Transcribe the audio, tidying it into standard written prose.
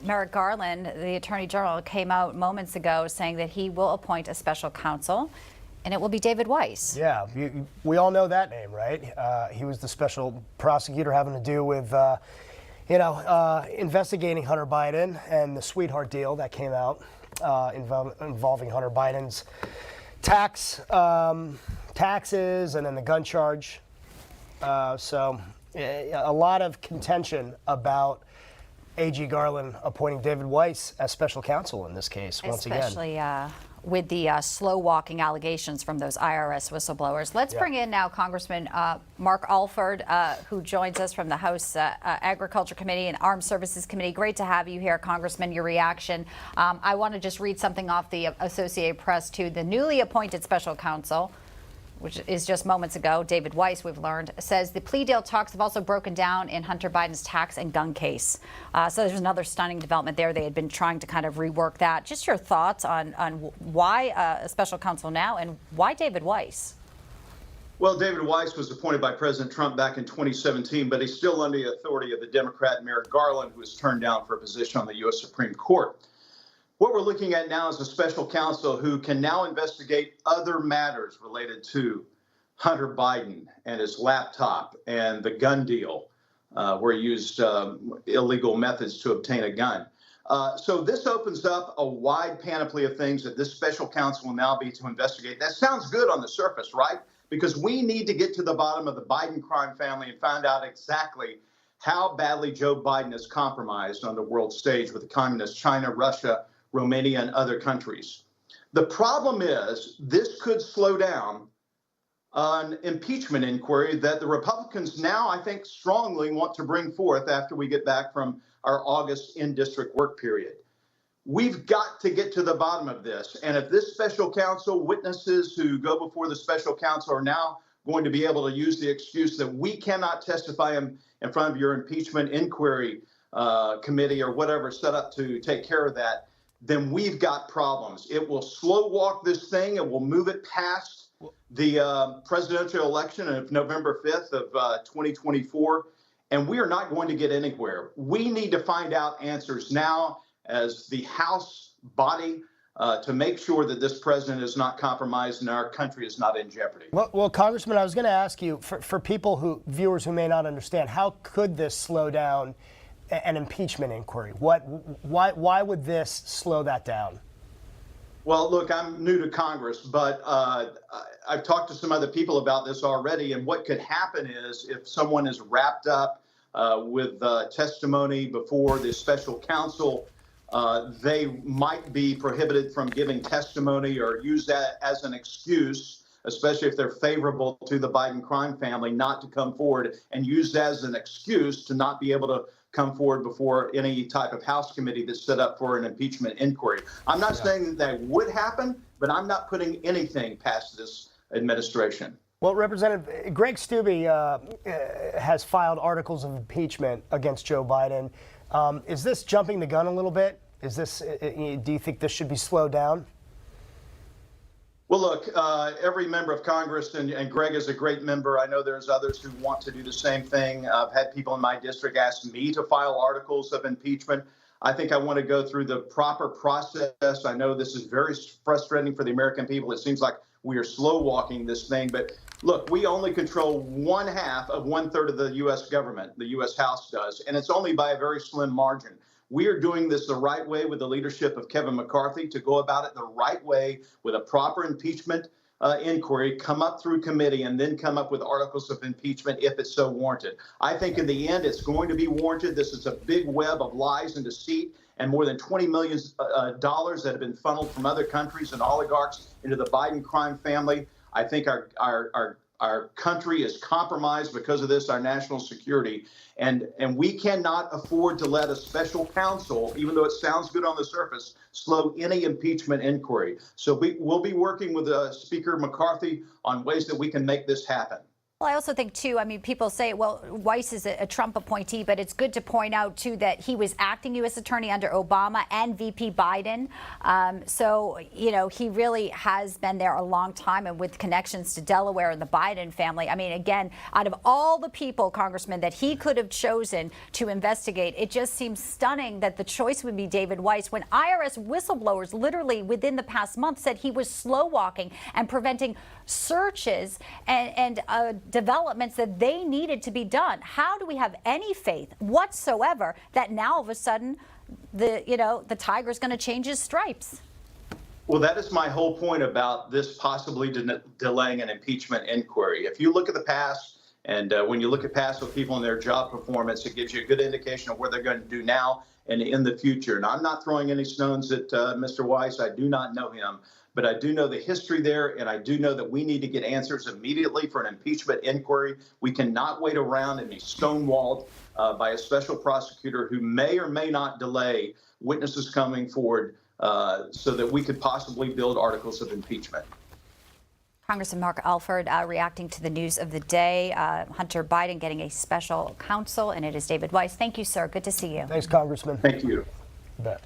Merrick Garland, the Attorney General, came out moments ago saying that he will appoint a special counsel, and it will be David Weiss. Yeah, we all know that name, right? He was the special prosecutor having to do with, investigating Hunter Biden and the sweetheart deal that came out involving Hunter Biden's taxes and then the gun charge. So a lot of contention about AG Garland appointing David Weiss as special counsel in this case, once again. Especially with the slow-walking allegations from those IRS whistleblowers. Let's bring in now Congressman Mark Alford, who joins us from the House Agriculture Committee and Armed Services Committee. Great to have you here, Congressman. Your reaction. I want to just read something off the Associated Press, too. The newly appointed special counsel, which is just moments ago, David Weiss, we've learned, says the plea deal talks have also broken down in Hunter Biden's tax and gun case. So there's another stunning development there. They had been trying to kind of rework that. Just your thoughts on why a special counsel now and why David Weiss? Well, David Weiss was appointed by President Trump back in 2017, but he's still under the authority of the Democrat Merrick Garland, who was turned down for a position on the U.S. Supreme Court. What we're looking at now is a special counsel who can now investigate other matters related to Hunter Biden and his laptop and the gun deal, where he used illegal methods to obtain a gun. So this opens up a wide panoply of things that this special counsel will now be to investigate. That sounds good on the surface, right? Because we need to get to the bottom of the Biden crime family and find out exactly how badly Joe Biden is compromised on the world stage with the communist China, Russia, Romania, and other countries. The problem is this could slow down an impeachment inquiry that the Republicans now, I think, strongly want to bring forth after we get back from our August in-district work period. We've got to get to the bottom of this. And if this special counsel, witnesses who go before the special counsel are now going to be able to use the excuse that we cannot testify in front of your impeachment inquiry committee or whatever set up to take care of that, then we've got problems. It will slow walk this thing. It will move it past the presidential election of November 5th of 2024. And we are not going to get anywhere. We need to find out answers now as the House body to make sure that this president is not compromised and our country is not in jeopardy. Well, Congressman, I was going to ask you, for viewers who may not understand, how could this slow down an impeachment inquiry? Why would this slow that down? Well, look, I'm new to Congress, but I've talked to some other people about this already. And what could happen is if someone is wrapped up with testimony before the special counsel, they might be prohibited from giving testimony or use that as an excuse, especially if they're favorable to the Biden crime family, not to come forward and use that as an excuse to not be able to come forward before any type of House committee that's set up for an impeachment inquiry. I'm not saying that would happen, but I'm not putting anything past this administration. Well, Representative Greg Steube has filed articles of impeachment against Joe Biden. Is this jumping the gun a little bit? Do you think this should be slowed down? Well, look, every member of Congress, and Greg is a great member. I know there's others who want to do the same thing. I've had people in my district ask me to file articles of impeachment. I think I want to go through the proper process. I know this is very frustrating for the American people. It seems like we are slow walking this thing. But look, we only control 1/2 of 1/3 of the U.S. government, the U.S. House does, and it's only by a very slim margin. We are doing this the right way with the leadership of Kevin McCarthy to go about it the right way with a proper impeachment inquiry, come up through committee, and then come up with articles of impeachment if it's so warranted. I think in the end, it's going to be warranted. This is a big web of lies and deceit and more than $20 million that have been funneled from other countries and oligarchs into the Biden crime family. I think our country is compromised because of this, our national security. And we cannot afford to let a special counsel, even though it sounds good on the surface, slow any impeachment inquiry. So we'll be working with Speaker McCarthy on ways that we can make this happen. Well, I also think, too, I mean, people say, well, Weiss is a Trump appointee, but it's good to point out, too, that he was acting U.S. attorney under Obama and VP Biden. So, you know, he really has been there a long time and with connections to Delaware and the Biden family. I mean, again, out of all the people, Congressman, that he could have chosen to investigate, it just seems stunning that the choice would be David Weiss when IRS whistleblowers literally within the past month said he was slow walking and preventing searches and developments that they needed to be done. How do we have any faith whatsoever that now all of a sudden the tiger's going to change his stripes? Well, that is my whole point about this possibly delaying an impeachment inquiry. If you look at the past, and when you look at past with people and their job performance, it gives you a good indication of what they're going to do now and in the future. And I'm not throwing any stones at Mr. Weiss. I do not know him. But I do know the history there, and I do know that we need to get answers immediately for an impeachment inquiry. We cannot wait around and be stonewalled by a special prosecutor who may or may not delay witnesses coming forward so that we could possibly build articles of impeachment. Congressman Mark Alford reacting to the news of the day. Hunter Biden getting a special counsel, and it is David Weiss. Thank you, sir. Good to see you. Thanks, Congressman. Thank you. You bet.